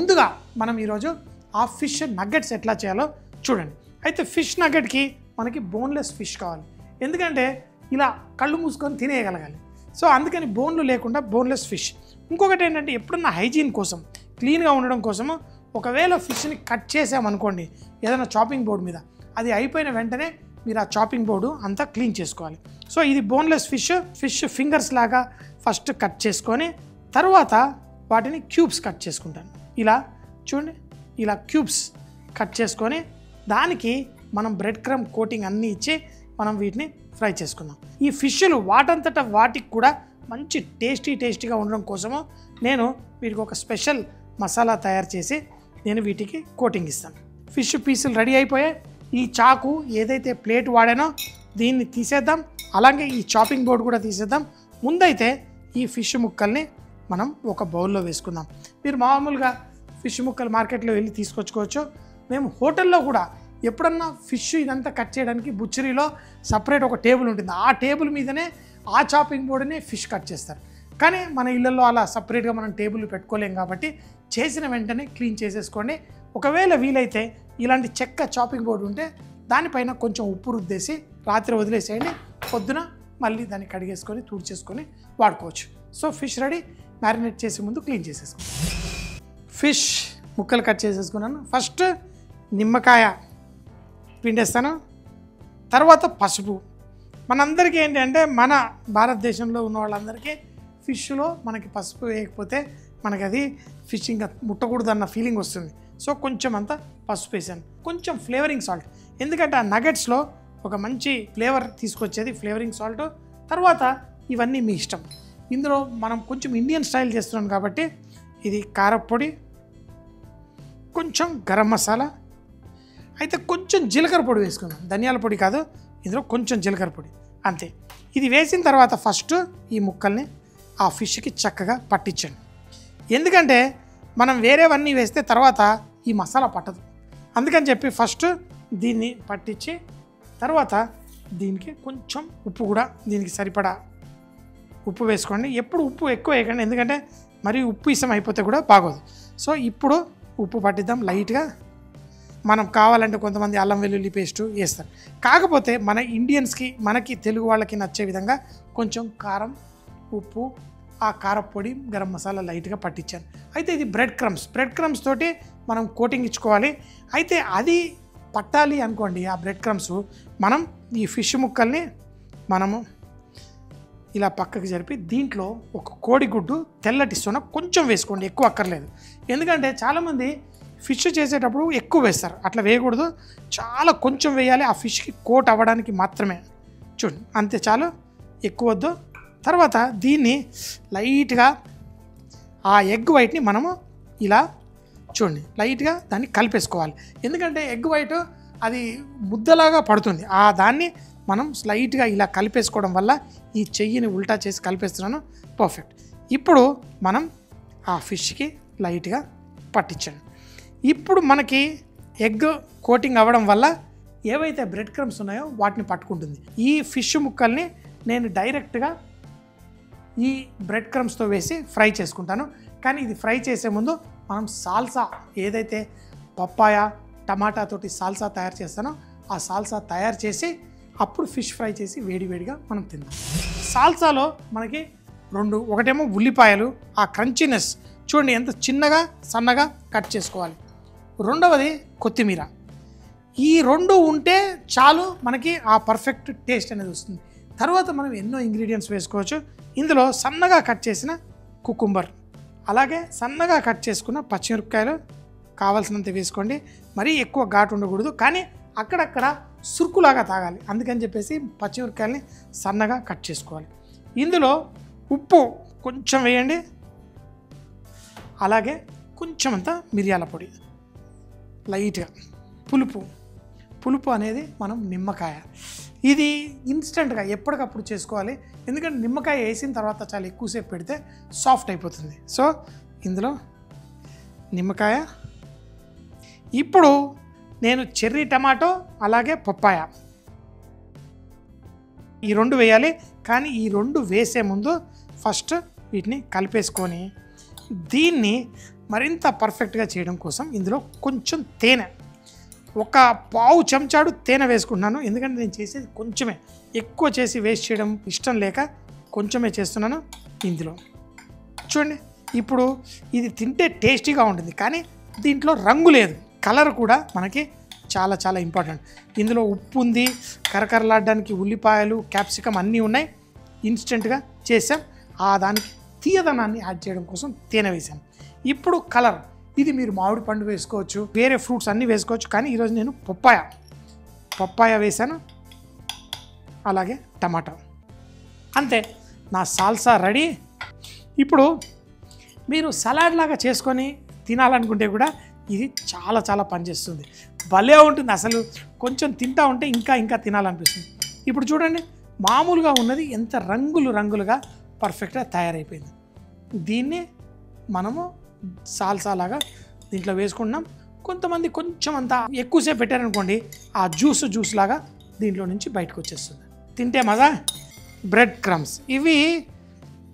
ముందుగా మనం ఈరోజు ఆ ఫిష్ నగ్గెట్స్ ఎట్లా చేయాలో చూడండి. అయితే ఫిష్ నగ్గెట్కి మనకి బోన్లెస్ ఫిష్ కావాలి, ఎందుకంటే ఇలా కళ్ళు మూసుకొని తినేయగలగాలి. సో అందుకని బోన్లు లేకుండా బోన్లెస్ ఫిష్. ఇంకొకటి ఏంటంటే ఎప్పుడన్నా హైజీన్ కోసం, క్లీన్గా ఉండడం కోసము ఒకవేళ ఫిష్ని కట్ చేసామనుకోండి ఏదైనా చాపింగ్ బోర్డు మీద, అది అయిపోయిన వెంటనే మీరు ఆ చాపింగ్ బోర్డు అంతా క్లీన్ చేసుకోవాలి. సో ఇది బోన్లెస్ ఫిష్ ఫింగర్స్ లాగా ఫస్ట్ కట్ చేసుకొని తర్వాత వాటిని క్యూబ్స్ కట్ చేసుకుంటాను. ఇలా చూడండి, ఇలా క్యూబ్స్ కట్ చేసుకొని దానికి మనం బ్రెడ్ క్రమ్ కోటింగ్ అన్నీ ఇచ్చి మనం వీటిని ఫ్రై చేసుకుందాం. ఈ ఫిష్లు వాటంతట వాటికి కూడా మంచి టేస్టీగా ఉండడం కోసము నేను వీటికి ఒక స్పెషల్ మసాలా తయారు చేసి నేను వీటికి కోటింగ్ ఇస్తాను. ఫిష్ పీసులు రెడీ అయిపోయాయి. ఈ చాకు ఏదైతే ప్లేట్ వాడానో దీన్ని తీసేద్దాం, అలాగే ఈ చాపింగ్ బోర్డు కూడా తీసేద్దాం. ముందైతే ఈ ఫిష్ ముక్కల్ని మనం ఒక బౌల్లో వేసుకుందాం. మీరు మామూలుగా ఫిష్ ముక్కలు మార్కెట్లో వెళ్ళి తీసుకొచ్చుకోవచ్చు. మేము హోటల్లో కూడా ఎప్పుడన్నా ఫిష్ ఇదంతా కట్ చేయడానికి బుచ్చరీలో సపరేట్ ఒక టేబుల్ ఉంటుంది, ఆ టేబుల్ మీదనే ఆ చాపింగ్ బోర్డునే ఫిష్ కట్ చేస్తారు. కానీ మన ఇళ్ళల్లో అలా సపరేట్గా మనం టేబుల్ పెట్టుకోలేం కాబట్టి చేసిన వెంటనే క్లీన్ చేసేసుకోండి. ఒకవేళ వీలైతే ఇలాంటి చెక్క చాపింగ్ బోర్డు ఉంటే దానిపైన కొంచెం ఉప్పు రుద్దేసి రాత్రి వదిలేసేయండి, పొద్దున మళ్ళీ దాన్ని కడిగేసుకొని తుడిచేసుకొని వాడుకోవచ్చు. So fish ready. మ్యారినేట్ చేసే ముందు క్లీన్ చేసేసుకోండి. ఫిష్ ముక్కలు కట్ చేసేసుకున్నాను. ఫస్ట్ నిమ్మకాయ పిండేస్తాను, తర్వాత పసుపు. మనందరికీ ఏంటంటే మన భారతదేశంలో ఉన్న వాళ్ళందరికీ ఫిష్లో మనకి పసుపు వేయకపోతే మనకి అది ఫిష్ ఇంకా ముట్టకూడదు అన్న ఫీలింగ్ వస్తుంది. సో కొంచెం అంతా పసుపు వేసాను, కొంచెం ఫ్లేవరింగ్ సాల్ట్, ఎందుకంటే ఆ నగెట్స్లో ఒక మంచి ఫ్లేవర్ తీసుకొచ్చేది ఫ్లేవరింగ్ సాల్ట్. తర్వాత ఇవన్నీ మీ ఇష్టం. ఇందులో మనం కొంచెం ఇండియన్ స్టైల్ చేస్తున్నాం కాబట్టి ఇది కారపొడి, కొంచెం గరం మసాలా, అయితే కొంచెం జీలకర్ర పొడి వేసుకున్నాం, ధనియాల పొడి కాదు, ఇందులో కొంచెం జీలకర్ర పొడి అంతే. ఇది వేసిన తర్వాత ఫస్ట్ ఈ ముక్కల్ని ఆ ఫిష్కి చక్కగా పట్టించండి, ఎందుకంటే మనం వేరేవన్నీ వేస్తే తర్వాత ఈ మసాలా పట్టదు. అందుకని చెప్పి ఫస్ట్ దీన్ని పట్టించి తర్వాత దీనికి కొంచెం ఉప్పు కూడా దీనికి సరిపడా ఉప్పు వేసుకోండి. ఎప్పుడు ఉప్పు ఎక్కువ వేయకండి, ఎందుకంటే మరి ఉప్పు ఇసం అయిపోతే కూడా బాగోదు. సో ఇప్పుడు ఉప్పు పట్టిద్దాం లైట్గా. మనం కావాలంటే కొంతమంది అల్లం వెల్లుల్లి పేస్టు వేస్తారు, కాకపోతే మన ఇండియన్స్కి మనకి తెలుగు వాళ్ళకి నచ్చే విధంగా కొంచెం కారం, ఉప్పు, ఆ కారపొడి, గరం మసాలా లైట్గా పట్టించాను. అయితే ఇది బ్రెడ్ క్రమ్స్ తోటి మనం కోటింగ్ ఇచ్చుకోవాలి. అయితే అది పట్టాలి అనుకోండి ఆ బ్రెడ్ క్రమ్స్, మనం ఈ ఫిష్ ముక్కల్ని మనము ఇలా పక్కకి జరిపి దీంట్లో ఒక కోడిగుడ్డు తెల్లటి సొన కొంచెం వేసుకోండి, ఎక్కువ అక్కర్లేదు. ఎందుకంటే చాలామంది ఫిష్ చేసేటప్పుడు ఎక్కువ వేస్తారు, అట్లా వేయకూడదు, చాలా కొంచెం వేయాలి, ఆ ఫిష్కి కోట్ అవ్వడానికి మాత్రమే. చూడండి అంతే చాలు, ఎక్కువ వద్దు. తర్వాత దీన్ని లైట్గా ఆ ఎగ్ వైట్ని మనము ఇలా చూడండి లైట్గా దాన్ని కలిపేసుకోవాలి, ఎందుకంటే ఎగ్ వైట్ అది ముద్దలాగా పడుతుంది, ఆ దాన్ని మనం స్లైట్గా ఇలా కలిపేసుకోవడం వల్ల ఈ చెయ్యిని ఉల్టా చేసి కలిపేస్తున్నాను. పర్ఫెక్ట్. ఇప్పుడు మనం ఆ ఫిష్కి లైట్గా పట్టించండి. ఇప్పుడు మనకి ఎగ్ కోటింగ్ అవ్వడం వల్ల ఏవైతే బ్రెడ్ క్రమ్స్ ఉన్నాయో వాటిని పట్టుకుంటుంది. ఈ ఫిష్ ముక్కల్ని నేను డైరెక్ట్గా ఈ బ్రెడ్ క్రమ్స్తో వేసి ఫ్రై చేసుకుంటాను. కానీ ఇది ఫ్రై చేసే ముందు మనం సాల్సా, ఏదైతే పప్పాయ టమాటా తోటి సాల్సా తయారు చేస్తానో ఆ సాల్సా తయారు చేసి అప్పుడు ఫిష్ ఫ్రై చేసి వేడివేడిగా మనం తిందాం. సాల్సాలో మనకి ఒకటేమో ఉల్లిపాయలు, ఆ క్రంచీనెస్ చూడండి ఎంత చిన్నగా సన్నగా కట్ చేసుకోవాలి. రెండవది కొత్తిమీర. ఈ రెండు ఉంటే చాలు మనకి ఆ పర్ఫెక్ట్ టేస్ట్ అనేది వస్తుంది. తర్వాత మనం ఎన్నో ఇంగ్రీడియంట్స్ వేసుకోవచ్చు. ఇందులో సన్నగా కట్ చేసిన కుకుంబర్, అలాగే సన్నగా కట్ చేసుకున్న పచ్చిమిరపకాయలు కావాల్సినంత వేసుకోండి. మరీ ఎక్కువ ఘాటు ఉండకూడదు, కానీ అక్కడక్కడ సురుకులాగా తాగాలి, అందుకని చెప్పేసి పచ్చిమిరపకాయలని సన్నగా కట్ చేసుకోవాలి. ఇందులో ఉప్పు కొంచెం వేయండి, అలాగే కొంచెం అంత మిరియాల పొడి, లైట్గా పులుపు అనేది మనం నిమ్మకాయ, ఇది ఇన్స్టెంట్గా ఎప్పటికప్పుడు చేసుకోవాలి, ఎందుకంటే నిమ్మకాయ వేసిన తర్వాత చాలా ఎక్కువసేపు పెడితే సాఫ్ట్ అయిపోతుంది. సో ఇందులో నిమ్మకాయ. ఇప్పుడు నేను చెర్రీ టమాటో అలాగే పప్పాయ ఈ రెండు వేయాలి, కానీ ఈ రెండు వేసే ముందు ఫస్ట్ వీటిని కలిపేసుకొని దీన్ని మరింత పర్ఫెక్ట్గా చేయడం కోసం ఇందులో కొంచెం తేనె, ఒక పావు చెంచాడు తేనె వేసుకుంటున్నాను. ఎందుకంటే నేను చేసేది కొంచెమే, ఎక్కువ చేసి వేస్ట్ చేయడం ఇష్టం లేక కొంచెమే చేస్తున్నాను. ఇందులో చూడండి, ఇప్పుడు ఇది తింటే టేస్టీగా ఉంటుంది, కానీ దీంట్లో రంగు లేదు, కలర్ కూడా మనకి చాలా చాలా ఇంపార్టెంట్. ఇందులో ఉప్పు ఉంది, కరకరలాడడానికి ఉల్లిపాయలు, క్యాప్సికమ్ అన్నీ ఉన్నాయి. ఇన్స్టెంట్గా చేసాం. దానికి తీయదనాన్ని యాడ్ చేయడం కోసం తేనె వేసాను. ఇప్పుడు కలర్, ఇది మీరు మామిడి పండు వేసుకోవచ్చు, వేరే ఫ్రూట్స్ అన్నీ వేసుకోవచ్చు, కానీ ఈరోజు నేను పప్పాయ వేసాను, అలాగే టమాటా. అంతే, నా సాల్సా రెడీ. ఇప్పుడు మీరు సలాడ్ లాగా చేసుకొని తినాలనుకుంటే కూడా ఇది చాలా చాలా పనిచేస్తుంది, భలే ఉంటుంది. అసలు కొంచెం తింటా ఉంటే ఇంకా తినాలనిపిస్తుంది. ఇప్పుడు చూడండి, మామూలుగా ఉన్నది ఎంత రంగులుగా పర్ఫెక్ట్గా తయారైపోయింది. దీన్ని మనము సాల్సా లాగా దీంట్లో వేసుకుంటున్నాం. కొంతమంది కొంచెం అంతా ఎక్కువసేపు పెట్టారనుకోండి, ఆ జ్యూస్ లాగా దీంట్లో నుంచి బయటకు వచ్చేస్తుంది. తింటే మజా. బ్రెడ్ క్రమ్స్, ఇవి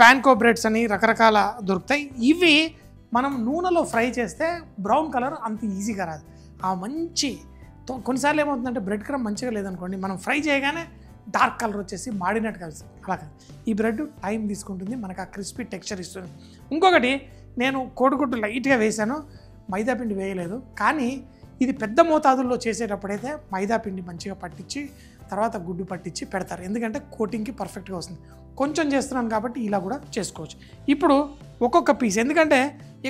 ప్యాన్కో బ్రెడ్స్ అని రకరకాల దొరుకుతాయి. ఇవి మనం నూనెలో ఫ్రై చేస్తే బ్రౌన్ కలర్ అంత ఈజీగా రాదు. మంచి కొన్నిసార్లు ఏమవుతుందంటే బ్రెడ్ క్రమ్ మంచిగా లేదనుకోండి, మనం ఫ్రై చేయగానే డార్క్ కలర్ వచ్చేసి మాడినట్టు కలుస్తుంది. అలా కాదు, ఈ బ్రెడ్ టైం తీసుకుంటుంది, మనకు ఆ క్రిస్పీ టెక్స్చర్ ఇస్తుంది. ఇంకొకటి, నేను కోడిగుడ్డు లైట్గా వేసాను, మైదా పిండి వేయలేదు. కానీ ఇది పెద్ద మోతాదుల్లో చేసేటప్పుడైతే మైదా పిండి మంచిగా పట్టించి తర్వాత గుడ్డు పట్టించి పెడతారు, ఎందుకంటే కోటింగ్కి పర్ఫెక్ట్గా వస్తుంది. కొంచెం చేస్తున్నాను కాబట్టి ఇలా కూడా చేసుకోవచ్చు. ఇప్పుడు ఒక్కొక్క పీస్, ఎందుకంటే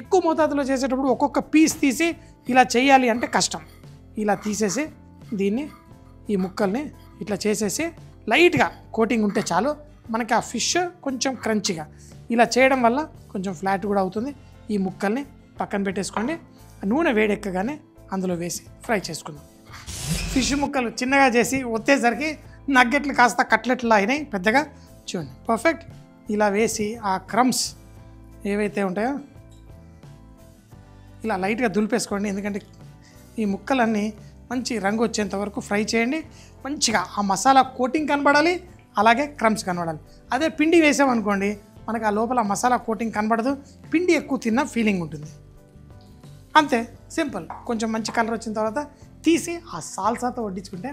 ఎక్కువ మోతాదులో చేసేటప్పుడు ఒక్కొక్క పీస్ తీసి ఇలా చేయాలి అంటే కష్టం. ఇలా తీసేసి దీన్ని, ఈ ముక్కల్ని ఇట్లా చేసేసి లైట్గా కోటింగ్ ఉంటే చాలు. మనకి ఆ ఫిష్ కొంచెం క్రంచిగా ఇలా చేయడం వల్ల కొంచెం ఫ్లాట్ కూడా అవుతుంది. ఈ ముక్కల్ని పక్కన పెట్టేసుకోండి. నూనె వేడెక్కగానే అందులో వేసి ఫ్రై చేసుకుందాం. ఫిష్ ముక్కలు చిన్నగా చేసి ఒత్తేసరికి నగ్గెట్లు కాస్త కట్లెట్లు అయినాయి పెద్దగా. చూడండి, పర్ఫెక్ట్. ఇలా వేసి ఆ క్రమ్స్ ఏవైతే ఉంటాయో ఇలా లైట్గా దులిపేసుకోండి, ఎందుకంటే ఈ ముక్కలన్నీ మంచి రంగు వచ్చేంత వరకు ఫ్రై చేయండి. మంచిగా ఆ మసాలా కోటింగ్ కనబడాలి, అలాగే క్రమ్స్ కనబడాలి. అదే పిండి వేసామనుకోండి, మనకు ఆ లోపల మసాలా కోటింగ్ కనబడదు, పిండి ఎక్కువ తిన్న ఫీలింగ్ ఉంటుంది. అంతే, సింపుల్. కొంచెం మంచి కలర్ వచ్చిన తర్వాత తీసి ఆ సాల్సాతో వడ్డించుకుంటే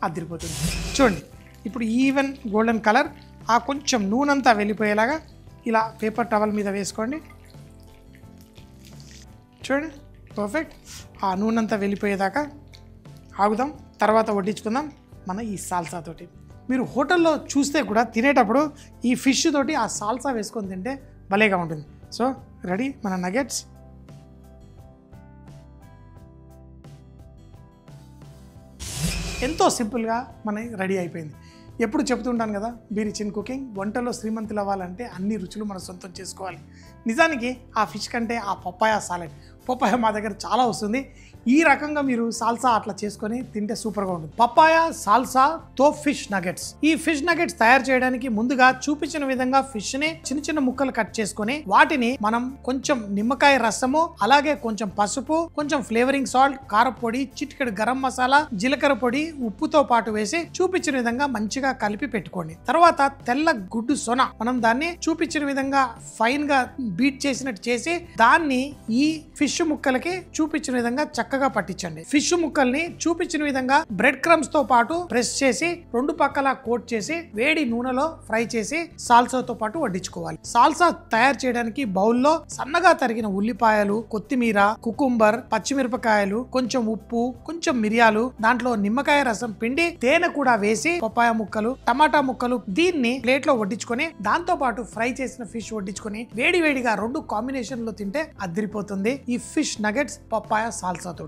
అదిరిపోతుంది. చూడండి, ఇప్పుడు ఈవెన్ గోల్డెన్ కలర్, ఆ కొంచెం నూనెంతా వెళ్ళిపోయేలాగా ఇలా పేపర్ టవల్ మీద వేసుకోండి. చూడండి, పర్ఫెక్ట్. ఆ నూనెంతా వెళ్ళిపోయేదాకా ఆగుదాం, తర్వాత వడ్డించుకుందాం మన ఈ సాల్సా తోటి. మీరు హోటల్లో చూస్తే కూడా తినేటప్పుడు ఈ ఫిష్ తోటి ఆ సాల్సా వేసుకొని తింటే భలేగా ఉంటుంది. సో రెడీ మన నగెట్స్. ఎంతో సింపుల్గా మన రెడీ అయిపోయింది. ఎప్పుడు చెప్తుంటాను కదా, బీ రిచ్ ఇన్ కుకింగ్. వంటలో శ్రీమంతులు అవ్వాలంటే అన్ని రుచులు మనం సొంతం చేసుకోవాలి. నిజానికి ఆ ఫిష్ కంటే ఆ పప్పాయ సాలెడ్, పప్పాయ మా దగ్గర చాలా వస్తుంది. ఈ రకంగా మీరు సాల్సా అట్లా చేసుకొని తింటే సూపర్గా ఉంటుంది. పప్పాయ సాల్సా తో ఫిష్ నగెట్స్. ఈ ఫిష్ నగెట్స్ తయారు చేయడానికి ముందుగా చూపించిన విధంగా ఫిష్ ని చిన్న చిన్న ముక్కలు కట్ చేసుకొని వాటిని మనం కొంచెం నిమ్మకాయ రసము, అలాగే కొంచెం పసుపు, కొంచెం ఫ్లేవరింగ్ సాల్ట్, కారపొడి, చిటికెడు గరం మసాలా, జీలకర్ర పొడి, ఉప్పుతో పాటు వేసి చూపించిన విధంగా మంచిగా కలిపి పెట్టుకోండి. తర్వాత తెల్ల గుడ్డు సొన, మనం దాన్ని చూపించిన విధంగా ఫైన్ గా బీట్ చేసినట్టు చేసి దాన్ని ఈ ఫిష్ ముక్కలకి చూపించిన విధంగా చక్కగా పట్టించండి. ఫిష్ ముక్కల్ని చూపించిన విధంగా బ్రెడ్ క్రమ్స్ తో పాటు ప్రెస్ చేసి రెండు పక్కల కోట్ చేసి వేడి నూనెలో ఫ్రై చేసి సాల్సాతో పాటు వడ్డించుకోవాలి. సాల్సా తయారు చేయడానికి బౌల్లో సన్నగా తరిగిన ఉల్లిపాయలు, కొత్తిమీర, కుకుంబర్, పచ్చిమిరపకాయలు, కొంచెం ఉప్పు, కొంచెం మిరియాలు, దాంట్లో నిమ్మకాయ రసం పిండి, తేనె కూడా వేసి పప్పాయ ముక్కలు, టమాటా ముక్కలు, దీన్ని ప్లేట్ లో వడ్డించుకొని దాంతో పాటు ఫ్రై చేసిన ఫిష్ వడ్డించుకొని వేడి వేడిగా రెండు కాంబినేషన్ లో తింటే అదిరిపోతుంది ఈ ఫిష్ నగెట్స్ పప్పాయ సాల్సాతో.